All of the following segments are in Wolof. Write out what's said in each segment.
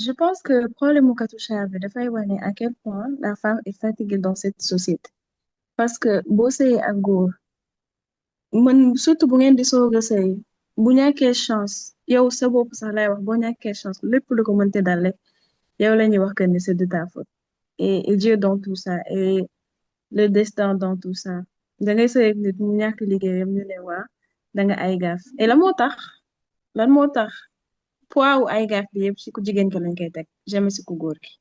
Je pense que le problème au Katoucha bi dafay wane à quel point la femme est fatiguée dans cette société. Parce que boo sëyee ak góor man surtout bu ngeen di soog a sëy bu ñàkkee chance yow sa bopp sax lay wax boo ñàkkee chance lépp lu ko mënte dal rek yow la ñuy wax que ni c'est de ta faute. Et Dieu dans tout ça et le destin dans tout ça da ngay sëy ak nit mu ñàkk liggéeyam ñu ne waa da nga ay gaaf et lan moo tax poids wu ay gaaf bi yëpp si ku jigéen ki lañ koy teg jamais si ku góor ki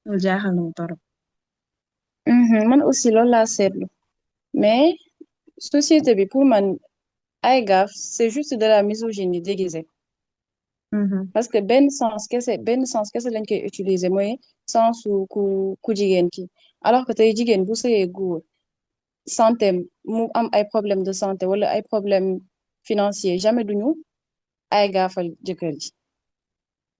loolu jaaxal na mu torop. Man aussi loolu laa seetlu mais société bi pour man ay gaaf c'est juste de la misogynie déguisée Mhm, parce que benn sens kese lañ koy utiliser mooy sensu ku jigéen ki alors que tey jigéen bu sëyee góor santé mu am ay problème de santé wala ay problème financier jamais duñu ay gaafal jëkkër ji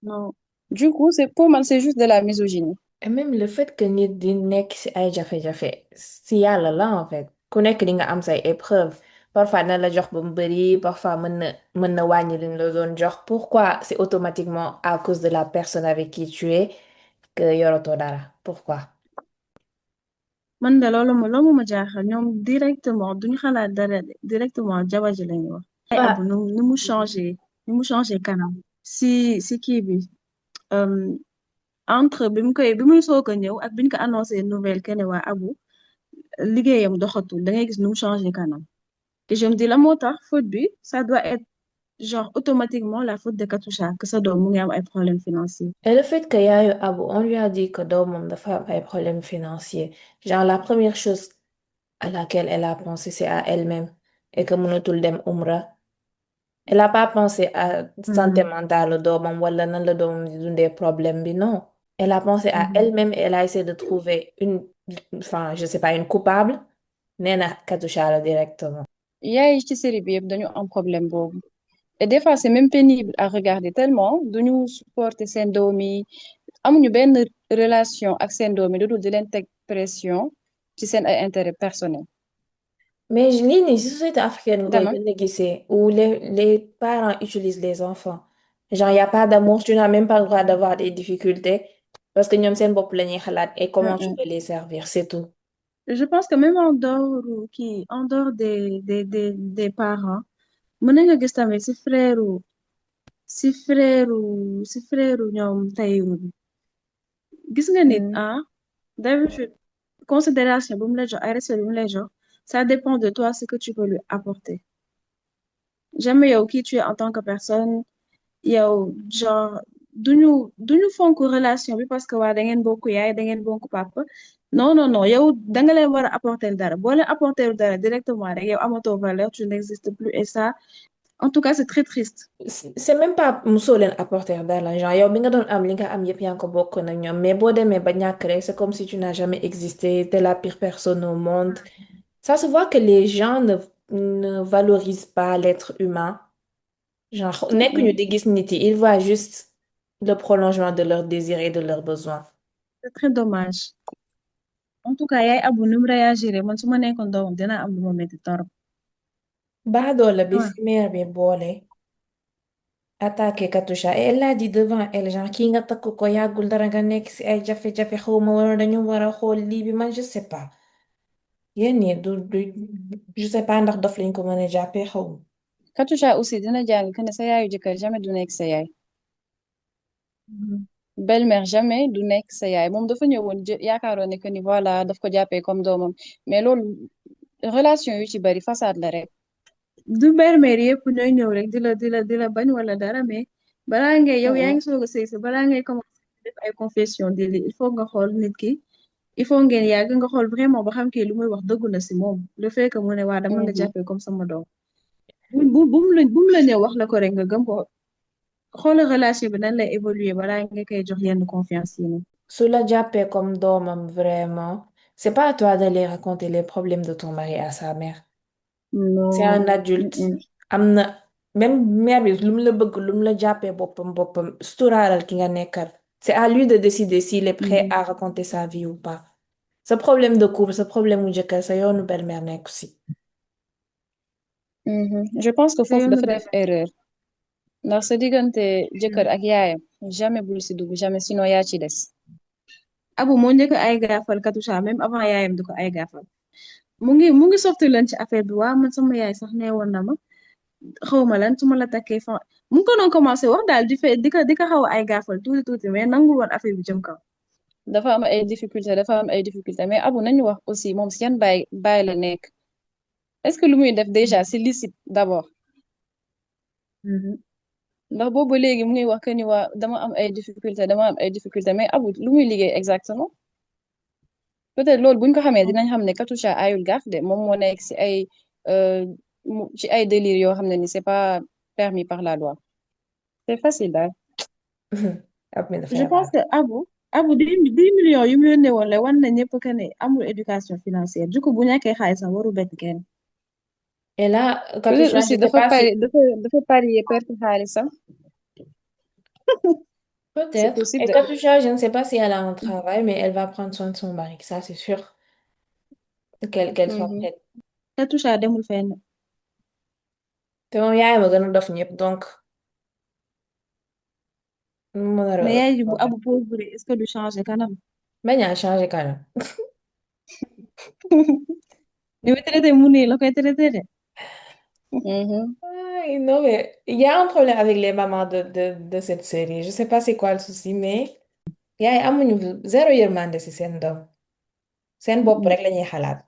non. du coup c'est pour man c'est juste de la misogynie. Et même le fait que nit di nekk ci ay jafe-jafe si yàlla la en fait ku nekk di nga am say épreuve parfois na la jox ba mu bëri parfois mën na wàññi li mu la doon jox pourquoi c'est automatiquement à cause de la personne avec qui tu es que yoratoo dara pourquoi. Man de loolu ma jaaxal ñoom directement duñu xalaat dara de directement jabar ji lañu wax ay abu Bah, ni mu changé kanam si kii bi euh, entre bi muy soog a ñëw ak biñ ko annoncé nouvelle que ne waa abu liggéeyam doxatul da ngay gis nu mu changé kanam et je me dis la moo tax faute bi ça doit être genre automatiquement la faute de Katoucha que sa doom mu ngi am ay problèmes financiers. et le fait que yaayu Abu on lui a dit que doomam dafa am ay problèmes financiers genre la première chose à laquelle elle a pensé c'est à elle-même et que mënatul dem Umra. Elle n'a pas pensé à santé Mhm, mentale doomam wala nan la doomam di dundee problème bi non. Elle a pensé à mhm. elle-même et elle a essayé de trouver enfin, je sais pas, une coupable. Nee na Katusha la directement. yaay yi ci série bi yëpp dañu am problème boobu et des fois c'est même pénible à regarder tellement duñu supporter seen doom yi amuñu benn relation ak seen doom yi lu dul di leen teg pression ci seen ay intérêt personnel Mais lii nii si société africaine nga koy dama gën a gisee où les parents utilisent les enfants. Genre, il n'y a pas d'amour, tu n'as même pas le droit d'avoir des difficultés parce que ñoom seen bopp la ñuy xalaat et comment tu peux les servir, c'est tout. Je pense que même en dehors des parents, mën nañu gis tamit si frère ñoom Taïru bi. Gis nga nit, Mm. ah, d'habitude, considération bu mu lay jox, ay respect bu mu lay jox, ça dépend de toi ce que tu peux lui apporter. Jamais yow qui tu es en tant que personne, yow genre duñu fonk relation bi parce que waa da ngeen bokk yaay da ngeen bokk papa non non non yow da nga leen war a apporter dara boo leen apporter dara directement rek yow amatoo valeur tu n'existes plus et ça en tout cas c'est très triste. C'est même pas musoo leen apporter dara genre yow bi nga doon am li nga am yëpp yaa ngi ko bokk na ñoom mais boo demee ba ñàkk rek c'est comme si tu n'as jamais existé t'es la pire personne au monde ça se voit que les gens ne valorisent pas l'être humain genre nekkuñu Mm, di gis nit yi ils voient juste le prolongement de leurs désirs et de leurs besoins. c'est très dommage en tout cas yaay abu nu mu réagir man su ma nekkoon doomam dina am lu ma metti torop. baadoola bi Ouais. fi mère bi boole attaqué Katusha et elle l'a dit devant elle genre kii nga takk ko yàggul dara nga nekk si ay jafe-jafe xawma wala dañu war a xool lii bi man je sais pas yéen ñi je sais pas ndax dof lañ ko mën a jàppee xawma. Katusha aussi dina jàng que ne sa yaayu jëkkër jamais du nekk sa yaay Mhm. belle-mère jamais du nekk sa yaay moom dafa ñëwoon yaakaaroon ne que ni voilà daf ko jàppee comme doomam mais loolu relation yu ci bari façade la rek. du bermer yëpp ñooy ñëw rek di la bañ wala dara mais balaa ngay yow yaa Mm-mm. ngi soog a sëy sa balaa ngay commencé def ay confession di li il faut nga xool nit ki il faut ngeen yàgg nga xool vraiment ba xam kii lu muy wax dëggu na si moom le fait que mu ne waa dama la Mhm. jàppee comme sama doom bu mu la ñëw wax la ko rek nga gëm ko xoolal relation bi nan lay évoluer balaa nga koy jox yenn confiance yi nii. Su la jàppee comme doomam vraiment c'est pas à toi d'aller raconter les problèmes de ton mari à sa mère. C'est un Non. adulte Mm-mm. am na même mère bi lu mu la bëgg lu mu la jàppee boppam suturaalal ki nga nekkal c'est à lui de décider s'il est prêt Mhm. à raconter sa vie ou pas sa problème de couple sa problème mu jëkkër sa yoonu belle-mère nekku si. Je pense que te foofu yoonu dafa benn def erreur ndax sa diggante jëkkër ak yaayam jamais bul si dugg jamais sinon yaa ci des. Abu moo njëkk ay gaafal Katusha même avant yaayam di ko ay gaafal mu ngi softi leen ci affaire bi waa man sama yaay sax nee woon na ma xawma lan su ma la takkee fa mu ngi ko doon commencé wax daal di ko xaw a ay gaafal tuuti tuuti mais nangu woon affaire bi jëm kaw. dafa am ay difficulté mais Abu nañu wax aussi moom si yan baay la nekk est-ce que lu muy def déjà c'est licite d'abord. Mhm. Ndax boobu ba léegi mu ngi wax que ni waa dama am ay difficulté mais Abu lu muy liggéey exactement peut-être loolu buñ ko xamee dinañ xam ne Katusha ayul gaaf de moom moo nekk si ay euh, ci ay délire yoo xam ne ni c'est pas permis par la loi c'est facile daal. ab mi Je dafay pense raar. que Abu 10 millions yu mu yónnee woon la wan na ñëpp que ne amul éducation financière du coup bu ñàkkee xaalisam waru bett kenn. Et là, peut-être Katusha, je aussi sais pas si, dafa parier perte xaalisam c'est peut-être. possible Et de. Katusha, je ne sais pas si elle a un travail, mais elle va prendre soin de son mari, ça c'est sûr. Qu'elle soit Mhm. prête. Katusha demul fenn te moom yaay ma gën a dof ñëpp donc mu mën a mais yaay ji bu problème. Abu pauvre est-ce que du changer kanam. bañ a changé quand même. ni muy traité mu nii la koy traité de. Mhm. Ay, non, mais il y a un problème avec les mamans de cette série. Je sais pas c'est quoi le souci, mais yaay amuñu zéro yërmande si seen doom. Seen bopp rek la ñuy xalaat.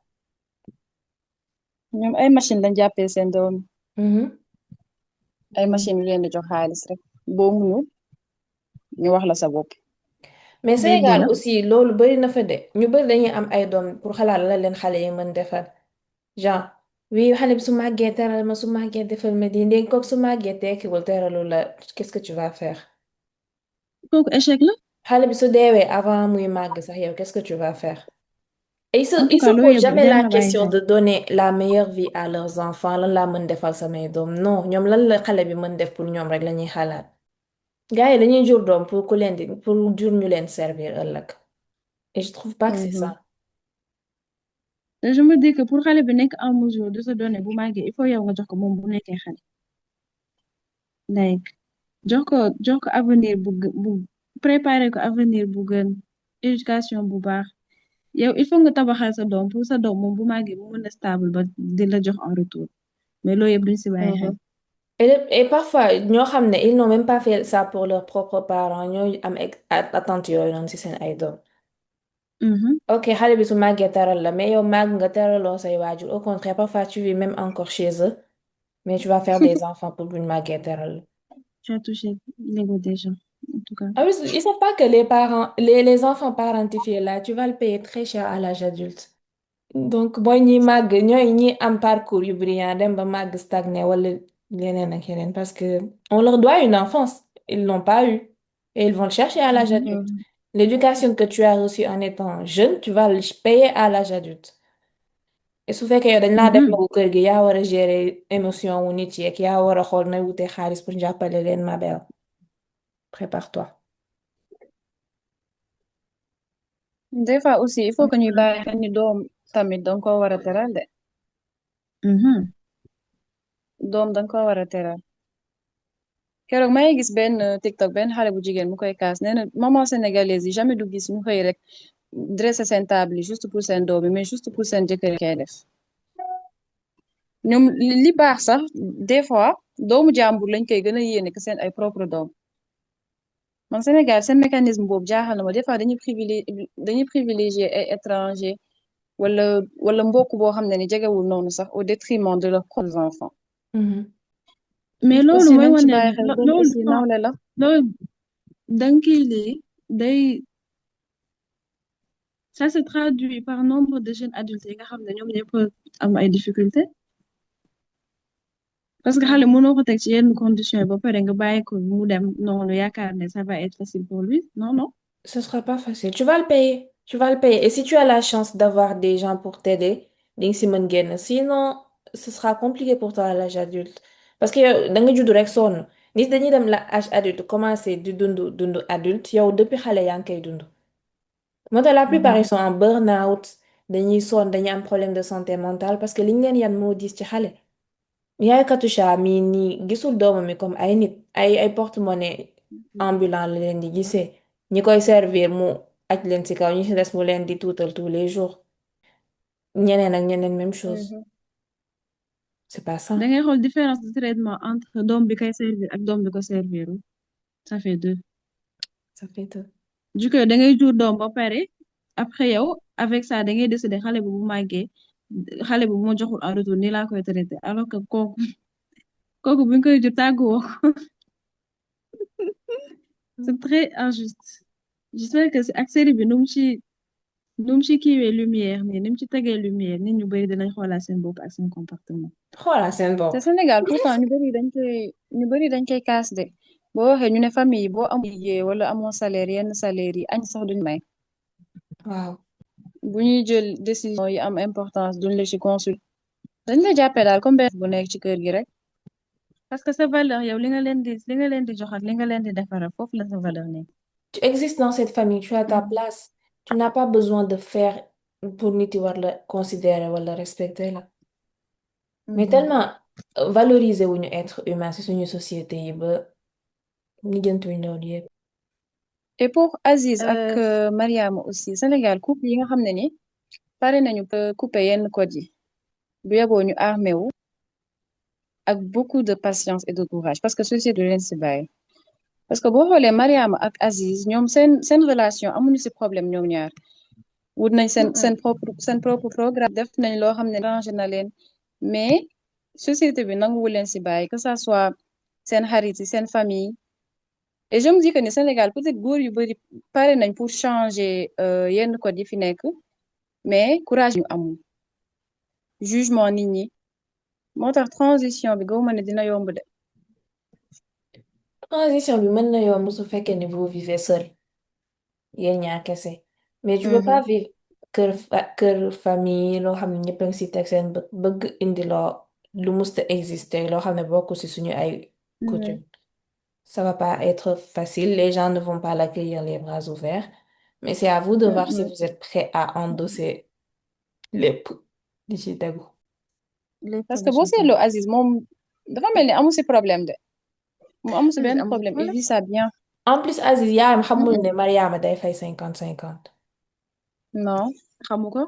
ñoom ay machine lañ jàppee seen doom Mhm. ay machine yu leen di jox xaalis rek boo munul ñu wax la sa bopp. Mais dégg Sénégal la aussi loolu bari na fa de ñu bari dañuy am ay doom pour xalaat la leen xale yi mën defal genre oui xale bi su màggee teral ma su màggee defal ma di léegi kooku su màggee tekkiwul teralu la qu'est-ce que tu vas faire kooku échec la xale bi su deewee avant muy màgg sax yow qu'est-ce que tu vas faire et en tout ils se cas loolu posent yëpp jamais jar la na bàyyi question xel. de donner la meilleure vie à leurs enfants lan laa mën defal samay doom non ñoom lan la xale bi mën def pour ñoom rek la ñuy xalaat gars yi dañuy jur doom pour ku leen di pour jur ñu leen servir ëllëg et je trouve pas que c'est ça. Mhm. Je me dis que pour xale bi nekk en mesure de se donner bu màggee il faut yow nga jox ko moom bu nekkee xale like jox ko avenir bu préparer ko avenir bu gën éducation bu baax yow il faut nga tabaxal sa doom pour sa doom moom bu màggee mu mën a stable ba di la jox en retour mais loolu yëpp duñ si bàyyi xel. Mhm. Et parfois ñoo xam ne ils n'ont même pas fait ça pour leurs propres parents ñoo am attente yooyu noonu ci seen ay doom Mhm, ok xale bi su màggee teral la mais yow màgg nga teraloo say waajur au contraire parfois tu vis même encore chez eux mais tu vas faire des enfants pour buñ màggee teral la. tu as touché l'ego des gens en tout cas. Ah oui, ils savent pas que les parents les enfants parentifiés là tu vas le payer très cher à l'âge adulte. Donc mooy ñi màgg ñooy ñi am parcours yu brillant dem ba màgg stagné wala leneen ak yeneen parce que on leur doit une enfance ils l'ont pas eu et ils vont le chercher à l'âge adulte. Mhm. L'éducation que tu as reçue en étant jeune tu vas le payer à l'âge adulte et su fekkee yow dañ laa def Mhm. magu kër gi yaa war a gérer émotion wu nit yi ak yaa war a xool na wutee xaalis pour jàppale leen ma belle prépare-toi. Des fois aussi il faut que ñuy bàyyi xel ni doom tamit danga ko war a teral de Mhm. doom danga ko war a teral keroog may gis benn TikTok benn xale bu jigéen mu koy kaas nee na maman sénégalaise yi jamais du gis ñu xëy rek dressé seen table yi juste pour seen doom yi mais juste pour seen jëkkër yi kay def ñoom li baax sax des fois doomu jàmbur lañ koy gën a yéene que seen ay propre doom man Sénégal seen mécanisme boobu jaaxal na ma des fois dañuy privilégier ay étranger wala mbokk boo xam ne ni jegewul noonu sax au détriment de leurs propres enfants Mhm. mais nit loolu aussi mooy nañ ci wane bàyyi ne xel doom loolu aussi nawle la. loolu danga kii lii day ça se traduit par nombre de jeunes adultes yi nga xam ne ñoom ñëpp am ay difficultés parce que xale mënoo ko teg ci yenn conditions yi ba pare nga bàyyi ko mu dem noonu yaakaar ne ça va être facile pour lui non non. Ce sera pas facile. Tu vas le payer. Tu vas le payer. Et si tu as la chance d'avoir des gens pour t'aider, di nga si mën génn. Sinon, ce sera compliqué pour toi à l'âge adulte. Parce que yow da nga judd rek sonn. Nit dañuy dem la âge adulte commencer di dund adulte yow depuis xale yaa ngi koy dund. Moo tax la plupart ils Mhm. sont en burn-out dañuy sonn dañuy am problème de santé mentale parce que liñ leen yan moo diis ci xale. Yaay Katusha mii nii gisul doomam mi comme ay nit ay porte-monnaie ambulant la leen di gisee ñi koy servir mu aj leen ci kaw ñi ci des mu leen di tuutal tous les jours ñeneen ak ñeneen même chose Mhm. c'est pas da ça ngay xool différence de traitement entre doom bi koy servir ak doom bi ko serviru ça fait deux. ça fait deux. Du coup da ngay jur doom ba pare après yow avec ça da ngay décider xale bi bu màggee xale bi bu ma joxul en retour nii laa koy traité alors que kooku bi nga koy jur tàgguwoo c'est très injuste. J'espère que ak série bi nu mu ci kiiwee lumière nii nu mu ci tegee lumière nit ñu bari dinañ xoolaat seen bopp ak seen comportement. xoolal seen te bopp Sénégal pourtant ñu bari dañ koy kaas de boo waxee ñu ne famille yi boo amul liggéey wala amoo salaire yenn salaire yi añ sax duñ may waaw bu ñuy jël décision yi am importance duñ la ci consulter dañ la jàppee daal comme benn bu nekk ci kër gi rek. Parce que sa valeur yow li nga leen di jox ak li nga leen di defaral foofu la sa valeur nekk. tu existes dans cette famille tu as ta place tu n'as pas besoin de faire pour nit yi war la considérer wala respecter la mais tellement valoriser wuñu être humain ci suñu société yi ba lijjantuñ loolu yëpp et pour Aziz ak Euh, Mariama aussi Sénégal couple yi nga xam ne ni pare nañu couper yenn code yi bu yeboo ñu armé wu ak beaucoup de patience et de courage parce que société du leen si bàyyi parce que boo xoolee Mariama ak Aziz ñoom seen relation amuñu si problème ñoom ñaar wut nañ seen propre programme def nañ loo xam ne rangé na leen mais société bi nanguwu leen si bàyyi que ça soit seen xarit yi seen famille et je me dis que ni Sénégal peut-être góor yu bari pare nañ pour changer yenn code yi fi nekk mais courage ñu amul jugement nit ñi moo tax transition bi gaw ma ne dina yomb de. transition bi mën na yomb su fekkee ne vous vivez seul yéen ñaar kese mais tu peux pas Mhm. vivre kër famille loo xam ne ñëpp a ngi si teg seen bëgg indi loo lu musta exister loo xam ne bokk si suñu ay Mhm. coutume ça va pas être facile les gens ne vont pas l'accueillir les bras ouverts mais c'est à vous de voir si Mhm. vous êtes prêt à endosser lépp li ci tegu lépp parce que lu boo ci tegu. seetloo Aziz moom dafa mel ni amu si problème de mu amu si Aziz benn amul problème il problème. vit ça bien. en plus Aziz yaayam xamul Mhm. ne Mariama day fay 50-50 non xamu ko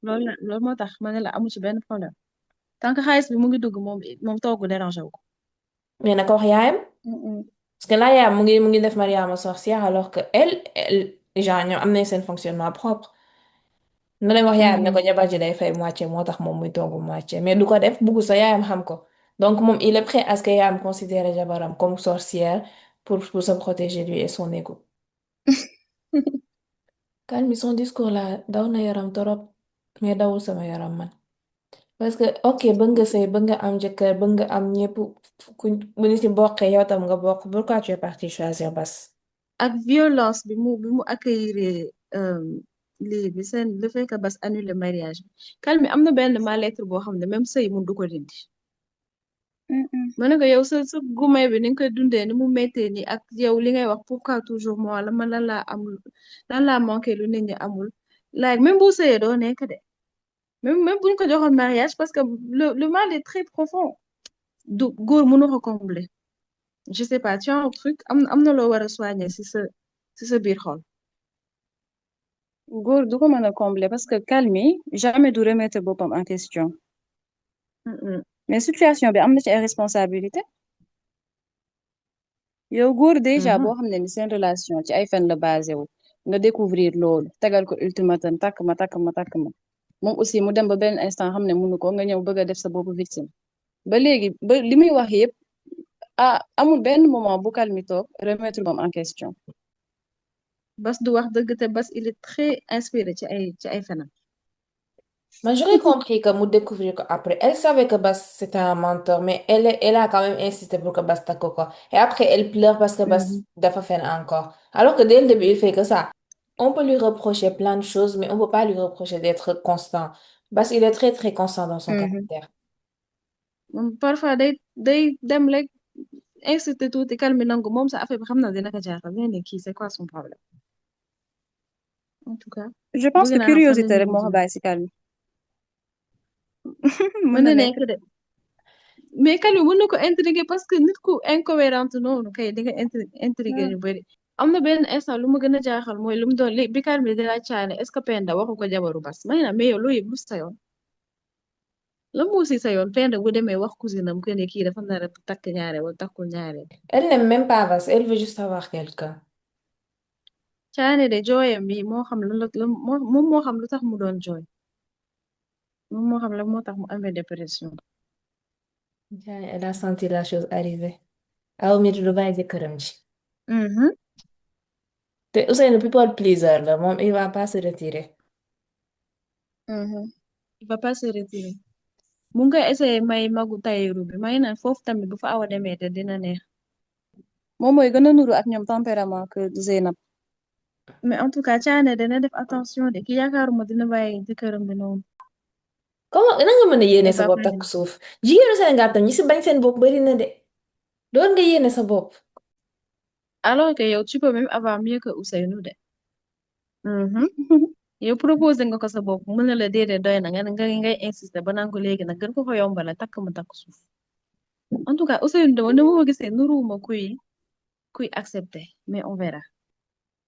loolu moo tax ma ne la amul ci benn problème tant que xaalis bi mu ngi dugg moom toogu dérangé wu ko. mais na ko wax yaayam Mhm. parce que là yaayam mu ngi def Mariama sorcière alors que elle genre ñoom am nañ seen fonctionnement propre na leen wax yaayam ne ko Mhm. jabar ji day fay moitié moo tax moom muy togg moitié mais du ko def bugg sa yaayam xam ko donc moom il est prêt à ce que yaayam considère jabaram comme sorcière pour se protéger lui et son ego calme son discours là daw na yaram torop mais dawul sama yaram man parce que ok bëgg nga sëy bëgg nga am jëkkër bëgg nga am ñëpp ku bu ñu ci bokkee yow tam nga bokk pourquoi tu es parti choisir Bass ak violence bi mu accueillir lii bi seen le fait que Bass annulé mariage bi calme am na benn mal-être boo xam ne même sëy mun du ko dindi. Mhm. ma ne ko yow sa gumay bi ni nga koy dundee ni mu méttee nii ak yow li ngay wax pourquoi toujours moi la man lan laa manqué lu nit ñi amul like même bu sëyee doo nekk de même buñ ko joxoon mariage parce que le mal est très profond du góor mënu ko combler je sais pas tu as un truc am na loo war a soigner si sa biir xol. góor du ko mën a combler parce que calme jamais du remettre boppam en question Mm-mm. mais situation bi am na ci ay responsabilité yow góor déjà boo xam ne ni seen relation ci ay fen la basé wu nga découvrir loolu tegal ko ultimatum takk ma moom aussi mu dem ba benn instant xam ne mënu ko nga ñëw bëgg a def sa boppu victime ba léegi ba li muy wax yëpp amul benn moment bu calmi toog remettre moom en question. Bas du wax dëgg te Bas il est très inspiré ci ay fenam. mais j'aurais compris que mu découvrir que après elle savait que Bass c'était un menteur mais elle a quand même insisté pour que Bass takk ko et après elle pleure parce que Bass Mhm. dafa fen encore alors que dès le début il fait que ça on peut lui reprocher plein de choses mais on peut pas lui reprocher d'être constant Bass il est très très constant dans son Mhm. caractère moom parfois day dem rek insisté tuuti calme nangu moom sa affaire bi xam na dina ko jaaxal nee ne kii c'est quoi son problème en tout cas je pense bëgg que naa xam fan curiosité lañu rek moo ko mujjee bàyyi si calme mën mën na na nekk nekk de mais Kali mën na ko intriguer parce que nit ku incohérente noonu kay di nga intriguer ñu bëri am na benn instant lu ma gën a jaaxal mooy lu mu doon li bi Kali bi di la caane est ce que Penda waxu ko jabaru bas may na mais yow loo yëg lu sa yoon la moo si sa yoon Penda bu demee wax cousine am que ne kii dafa nar a takk ñaare wala takkul ñaare Elle n'aime même pas Vas, elle veut juste avoir quelqu'un. caane de jooyam bi moo xam lan la moom moo xam lu tax mu doon jooy moom moo xam la moo tax mu amee dépression Elle a senti la chose arriver. Aw mi du bàyyi jëkkëram ji. mhm Te Ousseynou people pleaser la moom il va pas se retirer. Mhm. il va pas se retirer mu ngi koy essayé may magu tayiru bi may na foofu tamit bu fa awa demee te dina neex moom mooy gën a nuru ak ñoom tempérament que Zeynab. mais en tout cas caane dana def attention de ki yaakaaruma dina bàyyi jëkkëram bi noonu Comment na nga mën a yéene elle sa va bopp pas takk suuf jigéenu Sénégal tam ñi si bañ seen bopp bari na de doon nga yéene sa bopp. alors que yow tu peux même avoir mieux que Ousseynou de mhm yow proposé nga ko sa bopp mën na la déedéet doy na ngay insister ba naan ko léegi nag gën ko ko yombal takk mu takk suuf en tout cas Ousseynou dama ne ma ko gisee nuruwuma kuy accepter mais on verra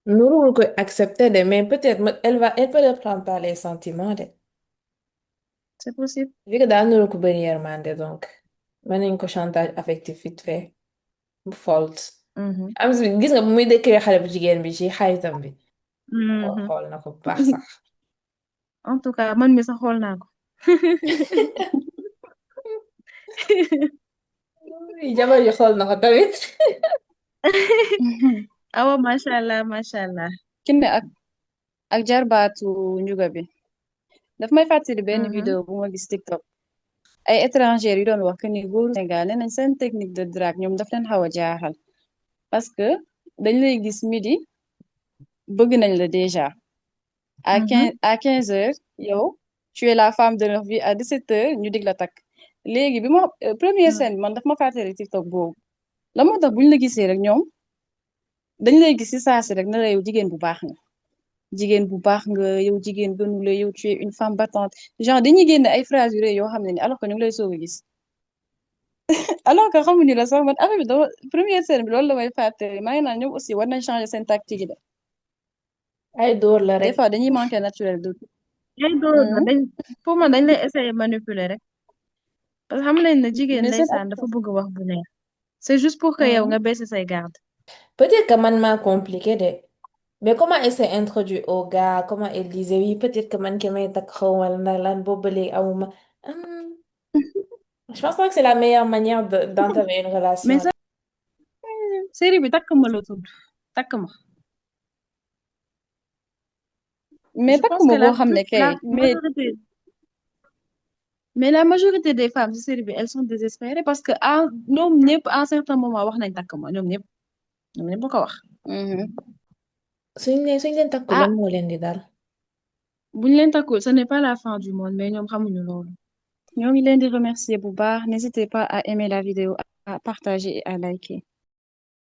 Nuruwul koy accepter de mais peut-être elle peut reprendre par les sentiments de. c'est possible Vu que daa nuru ko bari yërmande donc mën nañ ko chantage affectif vite fait bu fault. mhm am si gis nga bu muy dëkkee xale bu jigéen bi ci xaritam bi. mhm Xool na ko bu baax sax. en tout cas man mi sax xool naa ko Jabar ji xool na ko tamit. awa macha allah macha allah Kiné ak jarbaatu njuga bi daf may fàttali benn mhm vidéo bu ma gis TikTok ay étrangers yu doon wax que ni góoru Sénégal nee nañ seen technique de drague ñoom daf leen xaw a jaaxal parce que dañ lay gis midi bëgg nañ la déjà mhm à 15 heures yow tu es la femme de leur vie à 17 heures ñu dig la takk léegi bi ma première scène bi man daf ma fàttali TikTok boobu la moo tax buñ la gisee rek ñoom dañ lay gis ci saasi rek na la yow jigéen bu baax nga jigéen bu baax nga yow jigéen gënu la yow tu es une femme battante genre dañuy génne ay phrases yu rëy yoo xam ne ni alors que ñu ngi lay soog a gis alors que xamuñu la sax man affaire bi dama première scène bi loolu la may fàttali maa ngi naan ñoom aussi war nañ changer seen tactique yi de Ay dóor la des rek. fois dañuy manqué naturel de ay dóor la dañ pour man dañ lay essayer manipuler rek parce que xam nañ ne jigéen mais seen ndeysaan dafa bëgg wax bu neex c'est juste pour que yow nga baisser say garde Peut-être que man maa compliqué de. Mais comment elle s'est introduite au gars, comment elle disait oui, peut-être que man ki may takk xaw ma lan lan boobu ba léegi amuma. Hum, je pense pas que c'est la meilleure manière d'entamer une mais relation. ça série bi takk ma la tudd takk ma mais je takk pense ma que boo xam ne kay la mais majorité mais la majorité des femmes ci série bi elles sont désespérées parce que ñoom ñëpp à un certain moment wax nañ takk ma ñoom ñëpp ko wax mhm. Suñ leen takku ah lan moo leen di dal. buñ leen takkul ce n'est pas la fin du monde mais ñoom xamuñu loolu ñoo ngi leen di remercier bu baax n'hésitez pas à aimer la vidéo à partager et à liker